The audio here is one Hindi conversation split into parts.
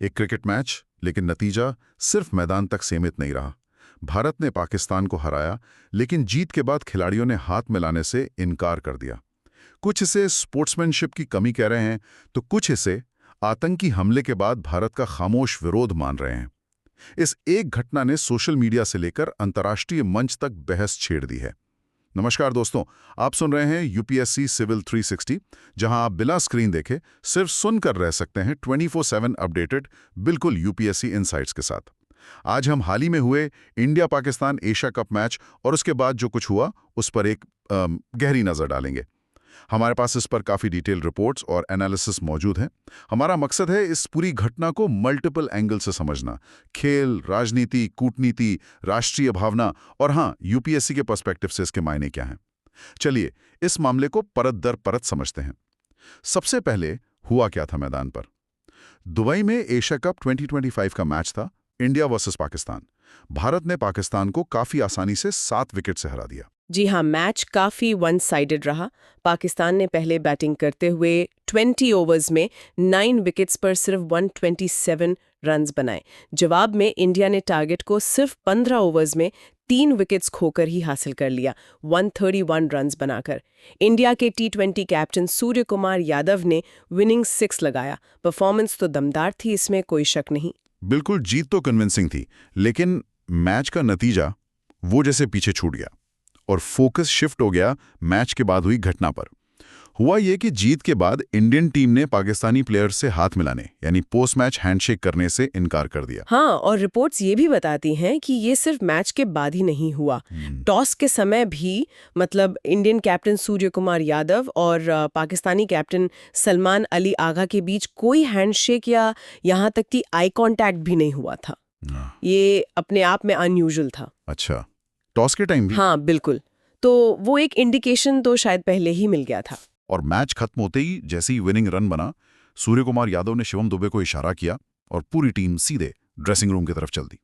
एक क्रिकेट मैच, लेकिन नतीजा सिर्फ मैदान तक सीमित नहीं रहा। भारत ने पाकिस्तान को हराया, लेकिन जीत के बाद खिलाड़ियों ने हाथ मिलाने से इनकार कर दिया। कुछ इसे स्पोर्ट्समैनशिप की कमी कह रहे हैं, तो कुछ इसे आतंकी हमले के बाद भारत का खामोश विरोध मान रहे हैं। इस एक घटना ने सोशल मीडिया से लेकर अंतर्राष्ट्रीय मंच तक बहस छेड़ दी है। नमस्कार दोस्तों, आप सुन रहे हैं यूपीएससी सिविल 360, जहां आप बिना स्क्रीन देखे सिर्फ सुनकर रह सकते हैं 24/7 अपडेटेड, बिल्कुल यूपीएससी इनसाइट्स के साथ। आज हम हाल ही में हुए India Pakistan Asia cup match और उसके बाद जो कुछ हुआ उस पर एक गहरी नजर डालेंगे। हमारे पास इस पर काफ़ी डिटेल रिपोर्ट्स और एनालिसिस मौजूद हैं। हमारा मकसद है इस पूरी घटना को मल्टीपल एंगल से समझना, खेल, राजनीति, कूटनीति, राष्ट्रीय भावना और हाँ, यूपीएससी के पर्सपेक्टिव से इसके मायने क्या हैं। चलिए इस मामले को परत दर परत समझते हैं। सबसे पहले हुआ क्या था मैदान पर। दुबई में एशिया कप 2025 का मैच था, इंडिया वर्सेस पाकिस्तान। भारत ने पाकिस्तान को काफ़ी आसानी से 7 विकेट से हरा दिया। जी हाँ, मैच काफ़ी वन साइडेड रहा। पाकिस्तान ने पहले बैटिंग करते हुए 20 ओवर्स में 9 विकेट्स पर सिर्फ 127 रन्स बनाए। जवाब में इंडिया ने टारगेट को सिर्फ 15 ओवर्स में 3 विकेट्स खोकर ही हासिल कर लिया, 131 रन्स बनाकर। इंडिया के T20 कैप्टन सूर्य कुमार यादव ने विनिंग 6 लगाया। परफॉर्मेंस तो दमदार थी, इसमें कोई शक नहीं। बिल्कुल, जीत तो कन्विंसिंग थी, लेकिन मैच का नतीजा वो जैसे पीछे छूट गया और फोकस शिफ्ट हो गया मैच के बाद हुई घटना पर। हुआ ये कि जीत के बाद इंडियन टीम ने पाकिस्तानी प्लेयर्स से हाथ मिलाने यानी पोस्ट मैच हैंडशेक करने से इनकार कर दिया। हाँ, और रिपोर्ट्स ये भी बताती हैं कि ये सिर्फ मैच के बाद ही नहीं हुआ। टॉस के समय भी इंडियन कैप्टन सूर्य कुमार यादव और पाकिस्तानी कैप्टन सलमान अली आगा के बीच कोई हैंडशेक या यहाँ तक कि आई कांटेक्ट भी नहीं हुआ था। ये अपने आप में अनयूजुअल था। अच्छा, टॉस के टाइम भी? हाँ बिल्कुल, तो वो एक इंडिकेशन तो शायद पहले ही मिल गया था। और मैच खत्म होते ही जैसे ही विनिंग रन बना, सूर्य कुमार यादव ने शिवम दुबे को इशारा किया और पूरी टीम सीधे ड्रेसिंग रूम की तरफ चल दी।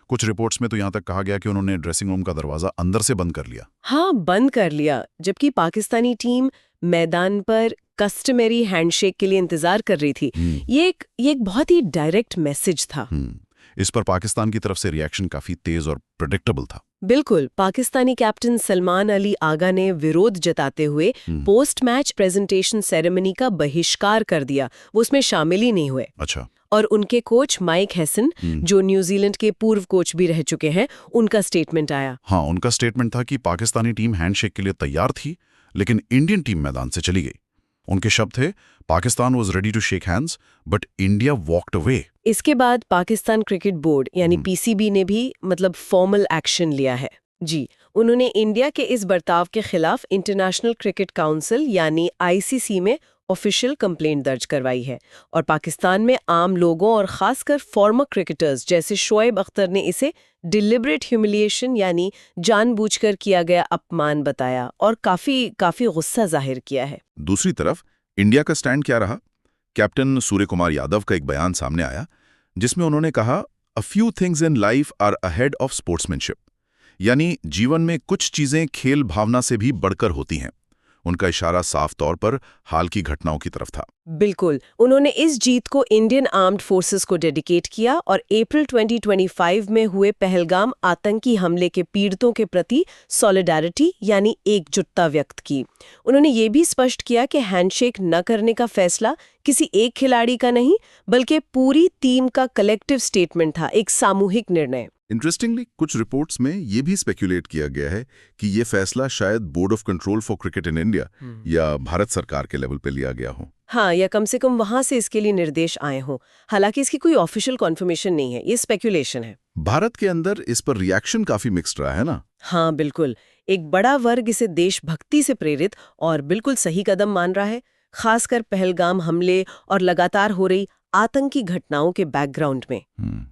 कुछ रिपोर्ट्स में तो यहाँ तक कहा गया कि उन्होंने ड्रेसिंग रूम का दरवाजा अंदर से बंद कर लिया। हाँ, बंद कर लिया, जबकि पाकिस्तानी टीम मैदान पर कस्टमरी हैंडशेक के लिए इंतजार कर रही थी। ये एक बहुत ही डायरेक्ट मैसेज था। इस पर पाकिस्तान की तरफ से रिएक्शन काफी तेज और प्रेडिक्टेबल था। बिल्कुल, पाकिस्तानी कैप्टन सलमान अली आगा ने विरोध जताते हुए पोस्ट मैच प्रेजेंटेशन सेरेमनी का बहिष्कार कर दिया। वो उसमें शामिल ही नहीं हुए। अच्छा। और उनके कोच माइक हैसन, जो न्यूजीलैंड के पूर्व कोच भी रह चुके हैं, उनका स्टेटमेंट आया। हाँ, उनका स्टेटमेंट था कि पाकिस्तानी टीम हैंडशेक के लिए तैयार थी, लेकिन इंडियन टीम मैदान से चली गई। उनके शब्द थे, Pakistan was ready to shake hands but India walked away. इसके बाद पाकिस्तान क्रिकेट बोर्ड यानी पीसीबी ने भी फॉर्मल एक्शन लिया है। जी, उन्होंने इंडिया के इस बर्ताव के खिलाफ इंटरनेशनल क्रिकेट काउंसिल यानी आईसीसी में ऑफिशियल कंप्लेंट दर्ज करवाई है। और पाकिस्तान में आम लोगों और खासकर फॉर्मर क्रिकेटर्स जैसे शोएब अख्तर ने इसे डिलिबरेट ह्यूमिलिएशन यानी जानबूझकर किया गया अपमान बताया और काफी गुस्सा जाहिर किया है। दूसरी तरफ इंडिया का स्टैंड क्या रहा? कैप्टन सूर्य कुमार यादव का एक बयान सामने आया जिसमें उन्होंने कहा, a few things in life are ahead of sportsmanship, यानी जीवन में कुछ चीजें खेल भावना से भी बढ़कर होती हैं। उनका इशारा साफ तौर पर हाल की घटनाओं की तरफ था। बिल्कुल, उन्होंने इस जीत को इंडियन आर्म्ड फोर्सेस को डेडिकेट किया और अप्रैल 2025 में हुए पहलगाम आतंकी हमले के पीड़ितों के प्रति सॉलिडारिटी यानी एकजुटता व्यक्त की। उन्होंने ये भी स्पष्ट किया कि हैंडशेक न करने का फैसला किसी एक खिलाड़ी का नहीं, बल्कि पूरी टीम का कलेक्टिव स्टेटमेंट था, एक सामूहिक निर्णय। इंटरेस्टिंगली, कुछ रिपोर्ट्स में यह भी स्पेक्युलेट किया गया है कि यह फैसला शायद board of control for cricket in India या भारत सरकार के लेवल पे लिया गया हो। हाँ, या कम से कम वहां से इसके लिए निर्देश आए हों। हालांकि इसकी कोई ऑफिशियल कन्फर्मेशन नहीं है, ये स्पेक्युलेशन है। भारत के अंदर इस पर रिएक्शन काफी मिक्स्ड रहा है ना? हाँ बिल्कुल, एक बड़ा वर्ग इसे देशभक्ति से प्रेरित और बिल्कुल सही कदम मान रहा है, खासकर पहलगाम हमले और लगातार हो रही आतंकी घटनाओं के बैकग्राउंड में।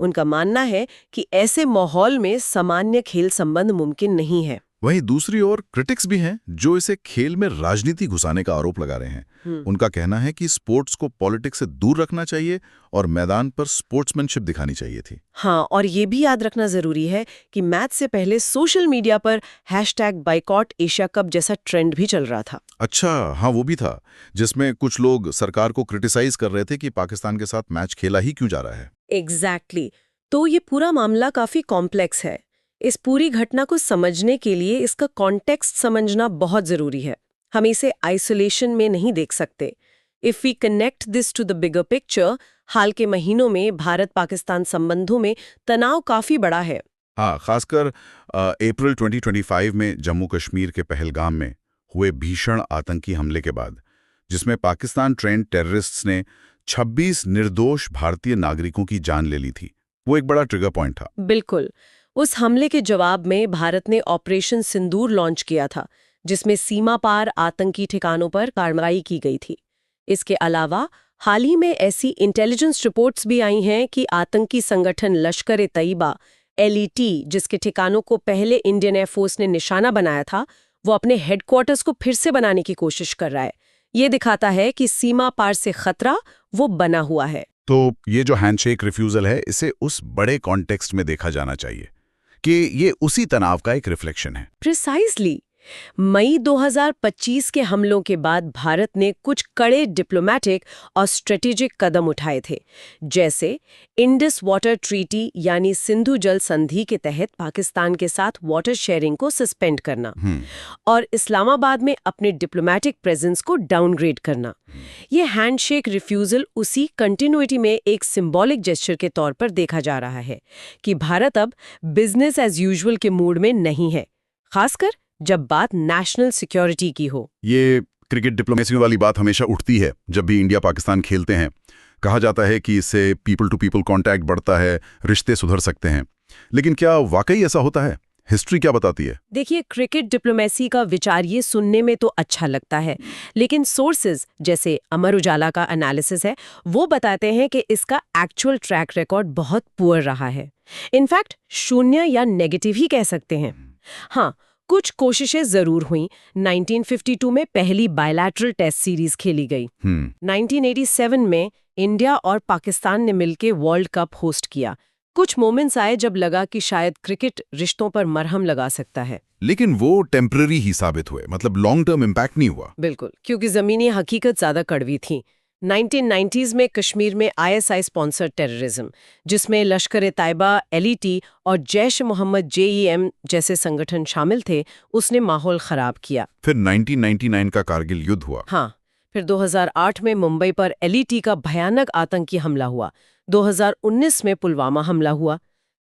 उनका मानना है कि ऐसे माहौल में सामान्य खेल संबंध मुमकिन नहीं है। वहीं दूसरी ओर क्रिटिक्स भी हैं जो इसे खेल में राजनीति घुसाने का आरोप लगा रहे हैं। उनका कहना है कि स्पोर्ट्स को पॉलिटिक्स से दूर रखना चाहिए और मैदान पर स्पोर्ट्समैनशिप दिखानी चाहिए थी। हाँ, और ये भी याद रखना जरूरी है कि मैच से पहले सोशल मीडिया पर #बाइकॉट एशिया कप जैसा ट्रेंड भी चल रहा था। अच्छा, हाँ वो भी था, जिसमें कुछ लोग सरकार को क्रिटिसाइज कर रहे थे कि पाकिस्तान के साथ मैच खेला ही क्यों जा रहा है। एग्जैक्टली। तो ये पूरा मामला काफी कॉम्प्लेक्स है। इस पूरी घटना को समझने के लिए इसका कॉन्टेक्स्ट समझना बहुत जरूरी है। हम इसे आइसोलेशन में नहीं देख सकते। If we connect this to the bigger picture, हाल के महीनों में भारत पाकिस्तान संबंधों में तनाव काफी बड़ा है। हाँ, खासकर अप्रैल 2025 में जम्मू कश्मीर के पहलगाम में हुए भीषण आतंकी हमले के बाद, जिसमें पाकिस्तान ट्रेंड टेररिस्ट्स ने 26 निर्दोष भारतीय नागरिकों की जान ले ली थी, वो एक बड़ा ट्रिगर पॉइंट था। बिल्कुल। उस हमले के जवाब में भारत ने ऑपरेशन सिंदूर लॉन्च किया था, जिसमें सीमा पार आतंकी ठिकानों पर कार्रवाई की गई थी। इसके अलावा हाल ही में ऐसी इंटेलिजेंस रिपोर्ट्स भी आई हैं कि आतंकी संगठन लश्कर-ए-तैयबा (LET), जिसके ठिकानों को पहले इंडियन एयरफोर्स ने निशाना बनाया था, वो अपने हेडक्वार्टर्स को फिर से बनाने की कोशिश कर रहा है। ये दिखाता है कि सीमा पार से खतरा वो बना हुआ है। तो ये जो हैंडशेक रिफ्यूजल है, इसे उस बड़े कॉन्टेक्स्ट में देखा जाना चाहिए कि ये उसी तनाव का एक रिफ्लेक्शन है। प्रिसाइजली। मई 2025 के हमलों के बाद भारत ने कुछ कड़े डिप्लोमेटिक और स्ट्रेटेजिक कदम उठाए थे, जैसे इंडस वाटर ट्रीटी यानी सिंधु जल संधि के तहत पाकिस्तान के साथ वाटर शेयरिंग को सस्पेंड करना और इस्लामाबाद में अपने डिप्लोमेटिक प्रेजेंस को डाउनग्रेड करना। ये हैंडशेक रिफ्यूजल उसी कंटिन्यूटी में एक सिंबॉलिक जेस्चर के तौर पर देखा जा रहा है कि भारत अब बिजनेस एज यूजुअल के मूड में नहीं है, खासकर जब बात नेशनल सिक्योरिटी की हो। ये क्रिकेट डिप्लोमेसी वाली बात हमेशा उठती है जब भी इंडिया पाकिस्तान खेलते हैं। कहा जाता है कि इससे पीपल टू पीपल कांटेक्ट बढ़ता है, रिश्ते सुधर सकते हैं। लेकिन क्या वाकई ऐसा होता है? हिस्ट्री क्या बताती है? देखिए, क्रिकेट डिप्लोमेसी का विचार ये सुनने में तो अच्छा लगता है, लेकिन सोर्सेज जैसे अमर उजाला का एनालिसिस है, वो बताते हैं कि इसका एक्चुअल ट्रैक रिकॉर्ड बहुत पुअर रहा है। इनफैक्ट शून्य या नेगेटिव ही कह सकते हैं। हाँ, कुछ कोशिशें जरूर हुई। 1952 में पहली बायलैटरल टेस्ट सीरीज खेली गई। 1987 में इंडिया और पाकिस्तान ने मिलकर वर्ल्ड कप होस्ट किया। कुछ मोमेंट्स आए जब लगा कि शायद क्रिकेट रिश्तों पर मरहम लगा सकता है, लेकिन वो टेम्पररी ही साबित हुए, मतलब लॉन्ग टर्म इम्पैक्ट नहीं हुआ। बिल्कुल, क्योंकि जमीनी हकीकत ज्यादा कड़वी थी। 1990s में कश्मीर में ISI स्पॉन्सर्ड टेररिज्म, जिसमें लश्कर-ए-तैयबा, LET और जैश-ए-मोहम्मद JEM जैसे संगठन शामिल थे, उसने माहौल खराब किया। फिर 1999 का कारगिल युद्ध हुआ। हाँ, फिर 2008 में मुंबई पर LET का भयानक आतंकी हमला हुआ। 2019 में पुलवामा हमला हुआ।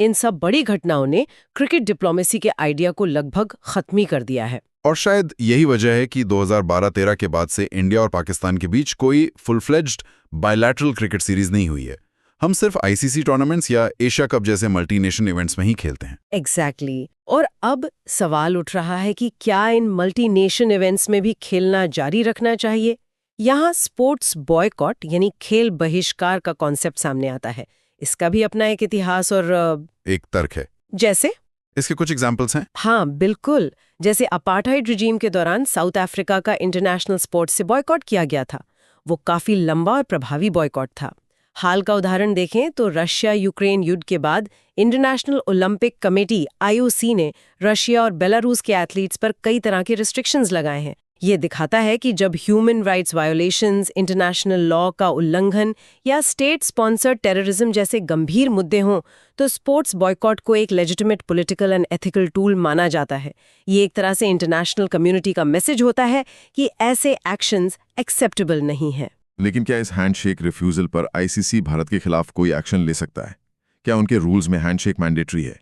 इन सब बड़ी घटनाओं ने क्रिकेट डिप्लोमेसी के आइडिया को लगभग खत्म ही कर दिया है। और शायद यही वजह है कि 2012-13 के बाद से इंडिया और पाकिस्तान के बीच कोई full fledged bilateral cricket series नहीं हुई है। हम सिर्फ ICC टूर्नामेंट्स या एशिया कप जैसे मल्टीनेशन इवेंट्स में ही खेलते हैं। एग्जैक्टली। और अब सवाल उठ रहा है कि क्या इन मल्टीनेशन इवेंट्स में भी खेलना जारी रखना चाहिए? यहाँ स्पोर्ट्स बॉयकॉट यानी खेल बहिष्कार का कॉन्सेप्ट सामने आता है। इसका भी अपना एक इतिहास और एक तर्क है। जैसे इसके कुछ एग्जाम्पल्स हैं? हाँ, बिल्कुल। जैसे अपार्थाइड रिजीम के दौरान साउथ अफ्रीका का इंटरनेशनल स्पोर्ट्स से बॉयकॉट किया गया था। वो काफी लंबा और प्रभावी बॉयकॉट था। हाल का उदाहरण देखें तो रशिया यूक्रेन युद्ध के बाद इंटरनेशनल ओलंपिक कमेटी IOC ने रशिया और बेलारूस के एथलीट्स पर कई तरह के रिस्ट्रिक्शंस लगाए हैं। ये दिखाता है कि जब human rights violations, international law का उल्लंघन या स्टेट स्पॉन्सर्ड टेररिज्म जैसे गंभीर मुद्दे हों, तो स्पोर्ट्स बॉयकॉट को एक legitimate political and ethical tool माना जाता है। ये एक तरह से इंटरनेशनल कम्युनिटी का मैसेज होता है कि ऐसे एक्शंस एक्सेप्टेबल नहीं हैं। लेकिन क्या इस हैंडशेक रिफ्यूजल पर ICC भारत के खिलाफ कोई एक्शन ले सकता है? क्या उनके रूल्स में हैंडशेक मैंडेटरी है?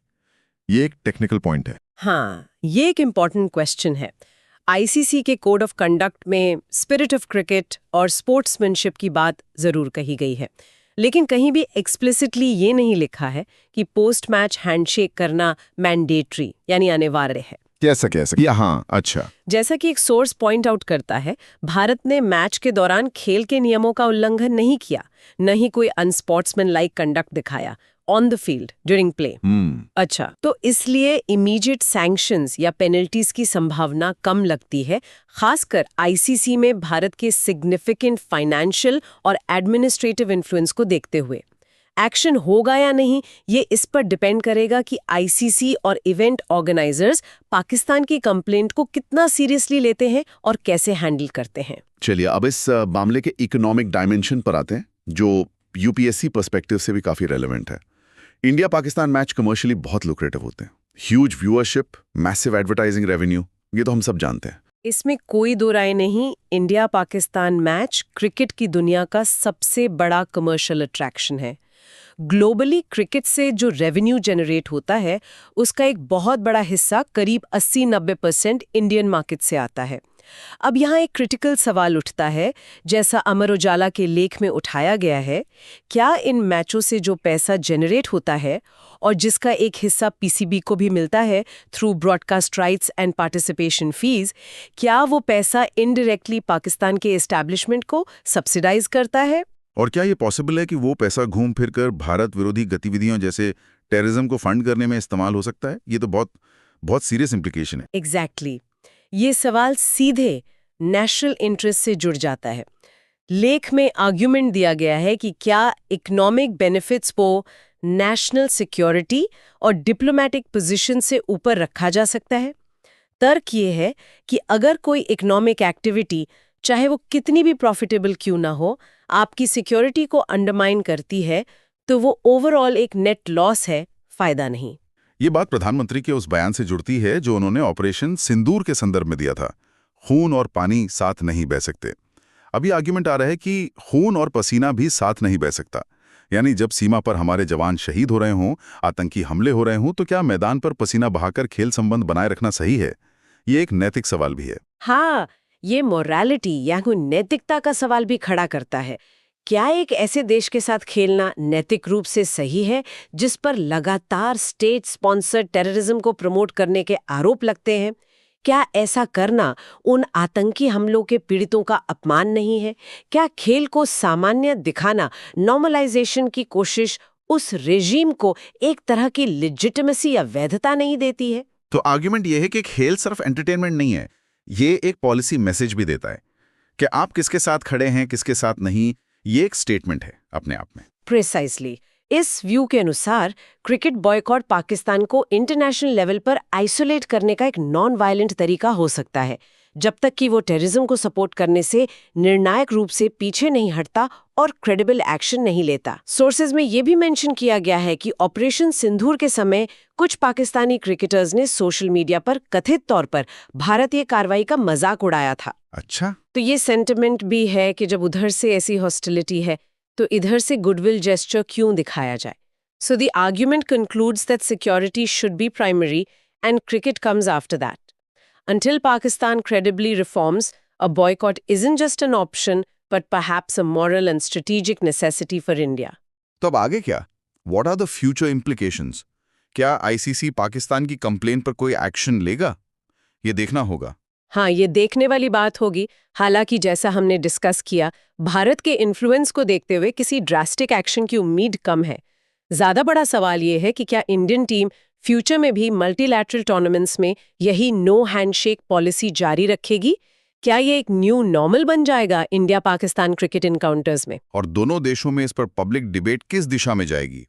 ये एक टेक्निकल पॉइंट है। हाँ, ये एक इम्पॉर्टेंट क्वेश्चन है। ICC के कोड ऑफ कंडक्ट में स्पिरिट ऑफ क्रिकेट और स्पोर्ट्समैनशिप की बात जरूर कही गई है, लेकिन कहीं भी एक्सप्लिसिटली ये नहीं लिखा है कि पोस्ट मैच हैंडशेक करना मैंडेटरी यानी अनिवार्य है। कैसा? हाँ, अच्छा। जैसा कि एक सोर्स पॉइंट आउट करता है, भारत ने मैच के दौरान खेल के नियमों का उल्लंघन नहीं किया, न ही कोई अनस्पोर्ट्समैन लाइक कंडक्ट दिखाया। On the field during play. अच्छा, तो इसलिए इमीडिएट सैंक्शंस या पेनल्टीज की संभावना कम लगती है, खासकर आईसीसी में भारत के सिग्निफिकेंट फाइनेंशियल और एडमिनिस्ट्रेटिव इन्फ्लुएंस को देखते हुए। एक्शन होगा या नहीं, ये इस पर डिपेंड करेगा कि आईसीसी और इवेंट ऑर्गेनाइजर्स पाकिस्तान की कंप्लेंट को कितना सीरियसली लेते हैं और कैसे हैंडल करते हैं। चलिए अब इस मामले के इकोनॉमिक डायमेंशन पर आते हैं, जो यूपीएससी पर्सपेक्टिव से भी काफी रेलेवेंट है। इंडिया पाकिस्तान मैच कमर्शियली बहुत लुक्रेटिव होते हैं। Huge viewership, massive advertising revenue, ये तो हम सब जानते हैं। इसमें कोई दो राय नहीं, इंडिया पाकिस्तान मैच क्रिकेट की दुनिया का सबसे बड़ा कमर्शियल अट्रैक्शन है। ग्लोबली क्रिकेट से जो रेवेन्यू जनरेट होता है, उसका एक बहुत बड़ा हिस्सा करीब 80-90% इंडियन मार्केट से आता है। अब यहाँ एक क्रिटिकल सवाल उठता है, जैसा अमर उजाला के लेख में उठाया गया है, क्या इन मैचों से जो पैसा जनरेट होता है और जिसका एक हिस्सा पीसीबी को भी मिलता है through broadcast rights and participation fees, क्या वो पैसा इनडायरेक्टली पाकिस्तान के एस्टैब्लिशमेंट को सब्सिडाइज करता है? और क्या ये पॉसिबल है कि वो पैसा घूम फिर कर भारत विरोधी गतिविधियों जैसे टेररिज्म को फंड करने में इस्तेमाल हो सकता है? ये तो बहुत बहुत सीरियस इम्प्लीकेशन है। एग्जैक्टली। ये सवाल सीधे नेशनल इंटरेस्ट से जुड़ जाता है। लेख में आर्ग्यूमेंट दिया गया है कि क्या इकोनॉमिक बेनिफिट्स को नेशनल सिक्योरिटी और डिप्लोमेटिक पोजीशन से ऊपर रखा जा सकता है। तर्क ये है कि अगर कोई इकोनॉमिक एक्टिविटी, चाहे वो कितनी भी प्रॉफिटेबल क्यों ना हो, आपकी सिक्योरिटी को अंडरमाइन करती है, तो वो ओवरऑल एक नेट लॉस है, फायदा नहीं। ये बात प्रधानमंत्री के उस बयान से जुड़ती है जो उन्होंने ऑपरेशन सिंदूर के संदर्भ में दिया था। खून और पानी साथ नहीं बह सकते। अभी आर्ग्यूमेंट आ रहा है कि खून और पसीना भी साथ नहीं बह सकता। यानी जब सीमा पर हमारे जवान शहीद हो रहे हों, आतंकी हमले हो रहे हों, तो क्या मैदान पर पसीना बहाकर खेल संबंध बनाए रखना सही है? ये एक नैतिक सवाल भी है। हाँ, ये मोरालिटी यानी नैतिकता का सवाल भी खड़ा करता है। क्या एक ऐसे देश के साथ खेलना नैतिक रूप से सही है जिस पर लगातार स्टेट स्पॉन्सर्ड टेररिज्म को प्रमोट करने के आरोप लगते हैं? क्या ऐसा करना उन आतंकी हमलों के पीड़ितों का अपमान नहीं है? क्या खेल को सामान्य दिखाना, नॉर्मलाइजेशन की कोशिश उस रेजीम को एक तरह की लेजिटिमेसी या वैधता नहीं देती है? तो आर्ग्यूमेंट ये है कि खेल सिर्फ एंटरटेनमेंट नहीं है, ये एक पॉलिसी मैसेज भी देता है कि आप किसके साथ खड़े हैं, किसके साथ नहीं। ये एक स्टेटमेंट है अपने आप में। प्रिसाइसली। इस व्यू के अनुसार क्रिकेट बॉयकॉट पाकिस्तान को इंटरनेशनल लेवल पर आइसोलेट करने का एक नॉन वायलेंट तरीका हो सकता है, जब तक कि वो टेररिज्म को सपोर्ट करने से निर्णायक रूप से पीछे नहीं हटता और क्रेडिबल एक्शन नहीं लेता। सोर्सेज में ये भी मेंशन किया गया है कि ऑपरेशन सिंदूर के समय कुछ पाकिस्तानी क्रिकेटर्स ने सोशल मीडिया पर कथित तौर पर भारतीय कार्रवाई का मजाक उड़ाया था। अच्छा, तो ये सेंटिमेंट भी है कि जब उधर से ऐसी हॉस्टिलिटी है, तो इधर से गुडविल जेस्चर क्यों दिखाया जाए? So the argument concludes that security should be primary and cricket comes after that. Until Pakistan credibly reforms, a boycott isn't just an option, but perhaps a moral and strategic necessity for India. तो अब आगे क्या? What are the future implications? क्या आईसीसी पाकिस्तान की कंप्लेन पर कोई एक्शन लेगा? ये देखना होगा। हाँ, ये देखने वाली बात होगी। हालांकि जैसा हमने डिस्कस किया, भारत के इन्फ्लुएंस को देखते हुए किसी ड्रास्टिक एक्शन की उम्मीद कम है। ज्यादा बड़ा सवाल ये है कि क्या इंडियन टीम फ्यूचर में भी मल्टीलैटरल टूर्नामेंट्स में यही नो हैंडशेक पॉलिसी जारी रखेगी? क्या ये एक न्यू नॉर्मल बन जाएगा इंडिया पाकिस्तान क्रिकेट एनकाउंटर्स में? और दोनों देशों में इस पर पब्लिक डिबेट किस दिशा में जाएगी?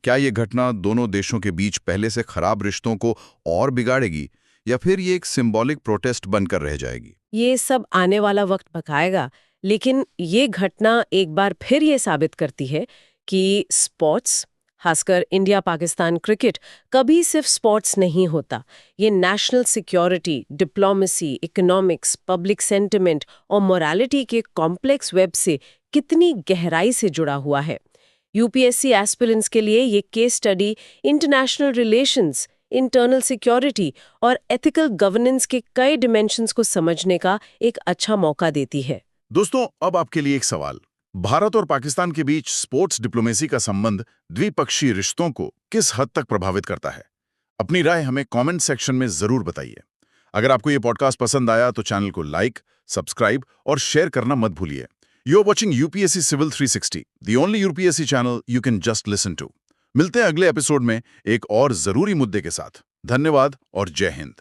क्या ये घटना दोनों देशों के बीच पहले से खराब रिश्तों को और बिगाड़ेगी, या फिर ये एक सिंबॉलिक प्रोटेस्ट बनकर रह जाएगी? ये सब आने वाला वक्त बताएगा, लेकिन ये घटना एक बार फिर ये साबित करती है कि स्पोर्ट्स, खासकर इंडिया पाकिस्तान क्रिकेट, कभी सिर्फ स्पोर्ट्स नहीं होता। ये national security, diplomacy, economics, public sentiment और मोरालिटी के कॉम्प्लेक्स वेब से कितनी गहराई से जुड़ा हुआ है। यूपीएससी एस्पिरेंट्स के लिए ये case study international relations, internal security और एथिकल गवर्नेंस के कई डिमेंशंस को समझने का एक अच्छा मौका देती है। दोस्तों, अब आपके लिए एक सवाल। भारत और पाकिस्तान के बीच स्पोर्ट्स डिप्लोमेसी का संबंध द्विपक्षीय रिश्तों को किस हद तक प्रभावित करता है? अपनी राय हमें कमेंट सेक्शन में जरूर बताइए। अगर आपको ये पॉडकास्ट पसंद आया तो चैनल को लाइक, सब्सक्राइब और शेयर करना मत भूलिए। You are watching UPSC civil 360, the only UPSC channel you can just listen to. मिलते हैं अगले एपिसोड में एक और जरूरी मुद्दे के साथ। धन्यवाद और जय हिंद।